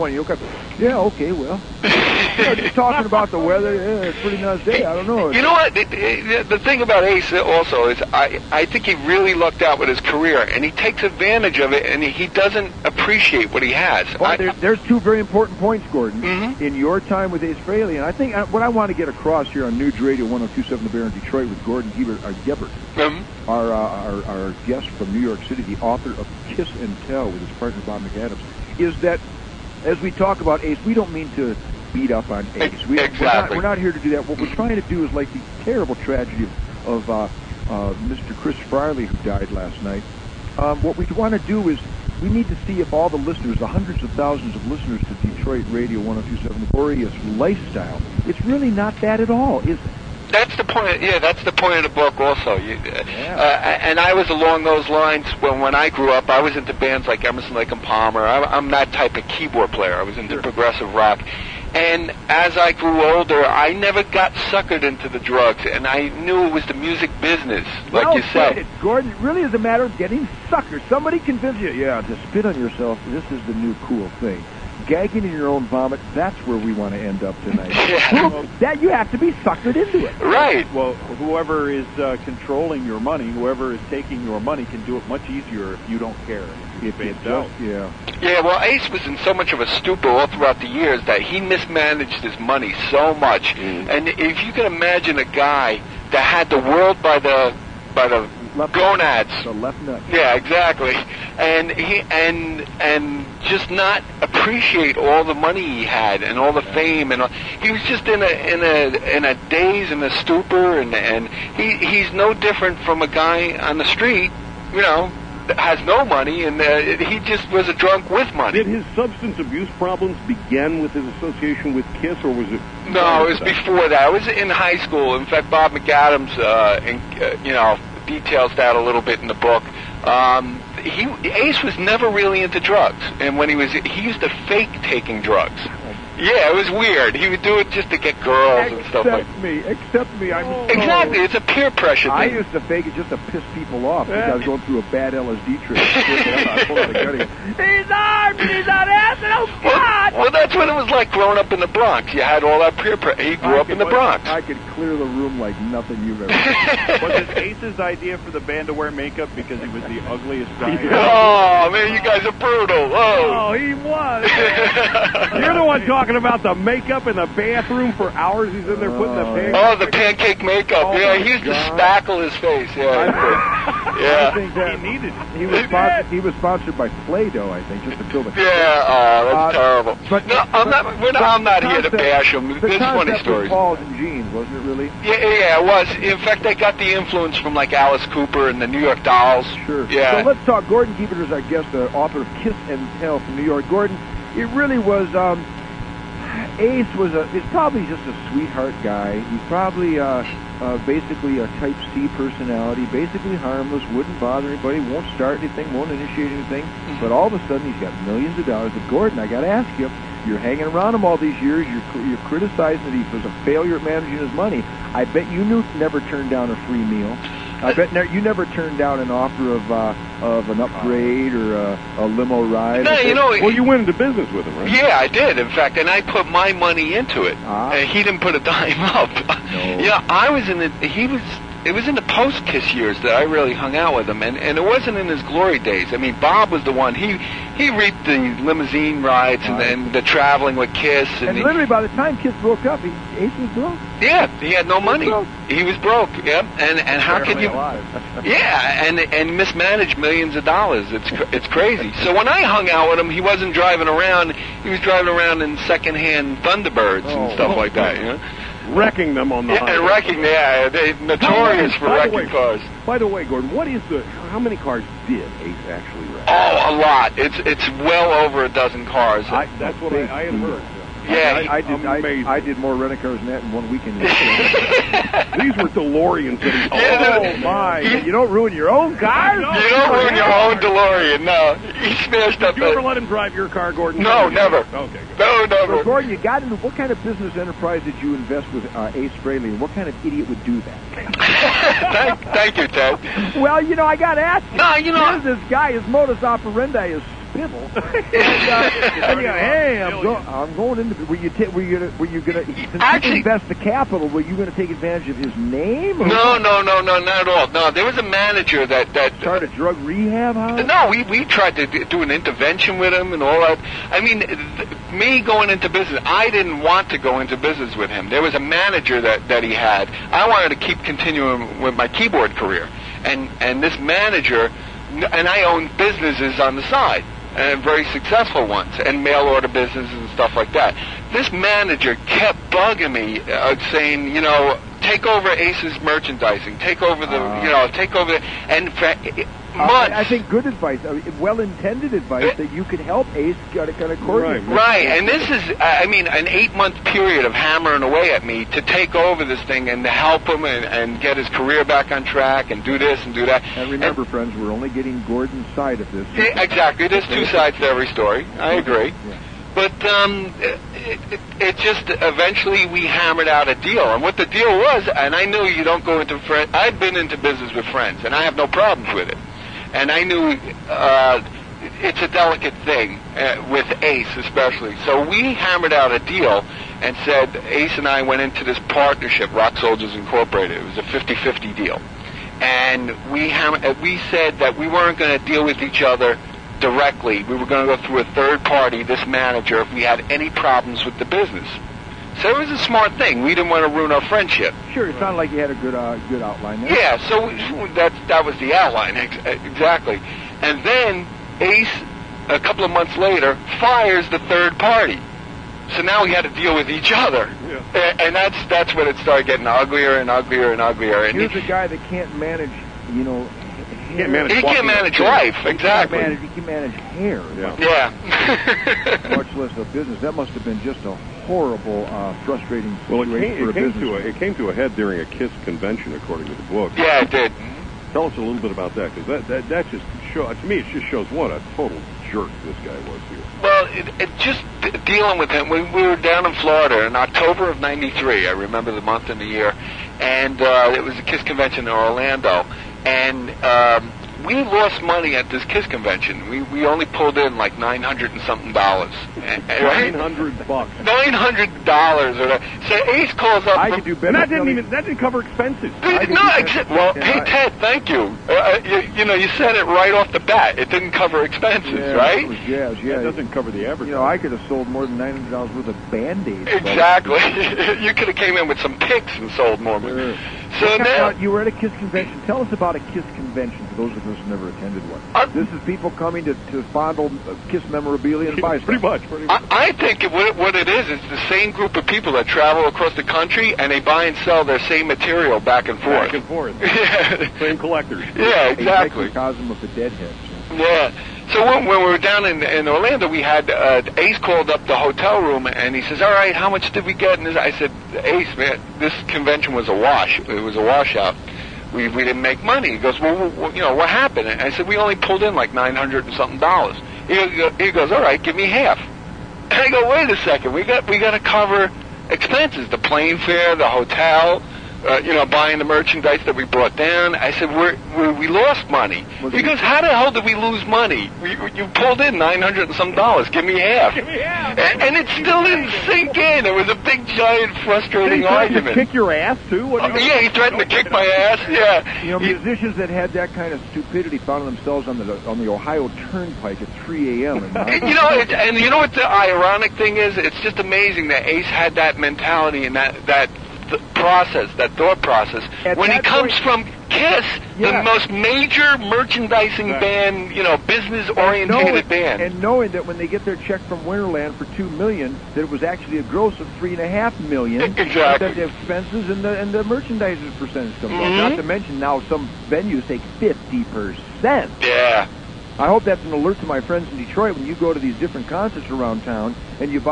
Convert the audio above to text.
point. You'll come, yeah, okay, well. Just talking about the weather, yeah, it's a pretty nice day. I don't know. You know what? The thing about Ace also is I think he really lucked out with his career, and he takes advantage of it, and he doesn't appreciate what he has. Well, there's two very important points, Gordon, mm-hmm. in your time with Ace Frehley, and I think what I want to get across here on News Radio 102.7 The Bear in Detroit with Gordon Gebert, mm-hmm. our guest from New York City, the author of Kiss and Tell with his partner Bob McAdams, is that as we talk about Ace, we don't mean to beat up on Ace. Exactly. We're not here to do that. What we're trying to do is like the terrible tragedy of Mr. Criss Frehley, who died last night. What we want to do is we need to see if all the listeners, the hundreds of thousands of listeners to Detroit Radio 102.7, the glorious lifestyle, it's really not that at all, is it? That's the point. Yeah, that's the point of the book. Also, and I was along those lines when I grew up. I was into bands like Emerson, Lake and Palmer. I'm that type of keyboard player. I was into progressive rock. And as I grew older, I never got suckered into the drugs, and I knew it was the music business, like you said. Gordon, it really is a matter of getting suckered. Somebody convinces you, to spit on yourself, this is the new cool thing. Gagging in your own vomit, that's where we want to end up tonight. That you have to be suckered into it. Right. Well, whoever is controlling your money, whoever is taking your money can do it much easier if you don't care. Yeah, well, Ace was in so much of a stupor all throughout the years that he mismanaged his money so much. And if you can imagine a guy that had the world by the gonads. The left nut. Yeah, exactly. And just not appreciate all the money he had and all the fame, and he was just in a daze and a stupor, and he's no different from a guy on the street, that has no money, and he just was a drunk with money. Did his substance abuse problems begin with his association with Kiss, or was it? No, it was before that. It was in high school. In fact, Bob McAdams, details that a little bit in the book. Ace was never really into drugs, and when he used to fake taking drugs. Yeah, it was weird. He would do it just to get girls and stuff like that. Except me. Exactly, it's a peer pressure thing. I used to fake it just to piss people off because I was going through a bad LSD trip. I pulled out a gun. He's armed and he's on acid. Oh, God! Well, that's what it was like growing up in the Bronx. You had all that peer pressure. He grew up in the Bronx. I could clear the room like nothing you've ever seen. Was it Ace's idea for the band to wear makeup because he was the ugliest guy? Oh, man, you guys are brutal. Oh, he was. You're the one talking about the makeup in the bathroom for hours. He's in there putting the pancake. Oh, the pancake makeup. He used to spackle his face. Yeah. I think that he needed it. He was sponsored by Play-Doh, I think, just to fill the. Yeah, that's terrible. But no, I'm not here to bash him. There's funny stories. Balls and jeans, wasn't it really? Yeah, it was. In fact, they got the influence from like Alice Cooper and the New York Dolls. Sure. Yeah. So let's talk. Gordon Gebert is our guest, the author of Kiss and Tell from New York. Gordon, it really was. Ace is probably just a sweetheart guy. He's probably basically a type C personality, basically harmless, wouldn't bother anybody, won't start anything, won't initiate anything. But all of a sudden he's got millions of dollars. But Gordon, I got to ask you, you're hanging around him all these years. You're criticizing that he was a failure at managing his money. I bet you never turned down a free meal. I bet you never turned down an offer of an upgrade or a limo ride. No, well, you went into business with him, right? Yeah, I did. In fact, and I put my money into it. He didn't put a dime up. No. Yeah, I was in it. It was in the post-Kiss years that I really hung out with him, and it wasn't in his glory days. I mean, Bob was the one. He reaped the limousine rides and the traveling with Kiss. And literally, by the time Kiss broke up, Ace was broke. Yeah, he had no money. He was broke. Yeah, and how can you? Yeah, and mismanage millions of dollars. It's crazy. So when I hung out with him, he wasn't driving around. He was driving around in second-hand Thunderbirds and stuff like that. Wrecking them on the highway. And wrecking, they're notorious for wrecking cars. By the way, Gordon, how many cars did Ace actually wreck? Oh, a lot. It's well over a dozen cars. That's what I had heard. Yeah, I did more rent-a-cars than that in one weekend. These were DeLoreans. Oh, my. You don't ruin your own car? You don't ruin your own DeLorean, no. He smashed up. Did you ever let him drive your car, Gordon? No, never. Okay. No, never. So, Gordon, you got into what kind of business enterprise did you invest with Ace Frehley, and what kind of idiot would do that? Thank you, Ted. Well, I got to ask you. No, Here's this guy, his modus operandi is piddle. Hey, I'm going into. Were you gonna actually invest the capital? Were you going to take advantage of his name? Or no, not at all. No, there was a manager that started a drug rehab house. No, we tried to do an intervention with him and all that. I mean, me going into business, I didn't want to go into business with him. There was a manager that he had. I wanted to keep continuing with my keyboard career, and this manager, and I owned businesses on the side, and very successful ones, and mail order businesses and stuff like that. This manager kept bugging me, saying, take over Ace's merchandising, take over and for months. I think good advice, well-intended advice that you could help Ace kind of coordinate. Right, and this is, an 8-month period of hammering away at me to take over this thing and to help him and get his career back on track and do this and do that. And remember, friends, we're only getting Gordon's side of this. Yeah, exactly. There's two sides to every story. I agree. Yeah. But it just, eventually we hammered out a deal. And what the deal was, and I knew you don't go into friends. I've been into business with friends, and I have no problems with it. And I knew it's a delicate thing, with Ace especially. So we hammered out a deal and said, Ace and I went into this partnership, Rock Soldiers Incorporated. It was a 50-50 deal. And we said that we weren't going to deal with each other directly. We were going to go through a third party, this manager, if we had any problems with the business. So it was a smart thing. We didn't want to ruin our friendship. Sure, it sounded like you had a good outline there. Yeah, so that was the outline, exactly. And then Ace, a couple of months later, fires the third party. So now we had to deal with each other. Yeah. And that's when it started getting uglier and uglier and uglier. And here's a guy that can't manage, he can't manage life, exactly. He can manage hair. Yeah. Much less a business. That must have been just a horrible, frustrating situation for a business. It came to a head during a KISS convention, according to the book. Yeah, it did. Tell us a little bit about that, because that just shows, to me, it just shows what a total jerk this guy was here. Well, it just dealing with him. We were down in Florida in October of '93. I remember the month and the year, and it was a KISS convention in Orlando. And we lost money at this KISS convention. We only pulled in like $900 and something. $900. $900. So Ace calls up. I could do better. And that didn't cover expenses. Hey Ted, thank you. You said it right off the bat. It didn't cover expenses, right? It was jazz. Yeah, it doesn't cover the average. I could have sold more than $900 worth of Band-Aids. Exactly. You could have came in with some picks and sold more. Sure. So now you were at a KISS convention. Tell us about a KISS convention for those of us who never attended one. This is people coming to fondle KISS memorabilia and buy stuff. Pretty much. I think what it is, it's the same group of people that travel across the country and they buy and sell their same material back and forth. Back and forth. Yeah. Same collectors. Yeah, exactly. A microcosm of the deadheads. Yeah. So when we were down in Orlando, we had Ace called up the hotel room and he says, "All right, how much did we get?" And I said, "Ace, man, this convention was a wash. It was a washout. We didn't make money." He goes, "Well, what happened?" And I said, "We only pulled in like $900 and something." He goes, "All right, give me half." And I go, "Wait a second. We got to cover expenses: the plane fare, the hotel." Buying the merchandise that we brought down. I said, we lost money. He goes, "How the hell did we lose money? You pulled in $900 and some. Give me half." Give me half. And it still didn't sink in. It was a big, giant, frustrating argument. Did he kick your ass, too? Yeah, he threatened to kick my ass, yeah. Musicians that had that kind of stupidity found themselves on the Ohio Turnpike at 3 a.m. And you know what the ironic thing is? It's just amazing that Ace had that mentality and that thought process. When he comes from KISS, the most major merchandising band, business-oriented band. And knowing that when they get their check from Winterland for $2 million, that it was actually a gross of $3.5 million. Exactly. That the expenses and the merchandiser's percentage comes up. Not to mention now some venues take 50%. Yeah. I hope that's an alert to my friends in Detroit when you go to these different concerts around town and you buy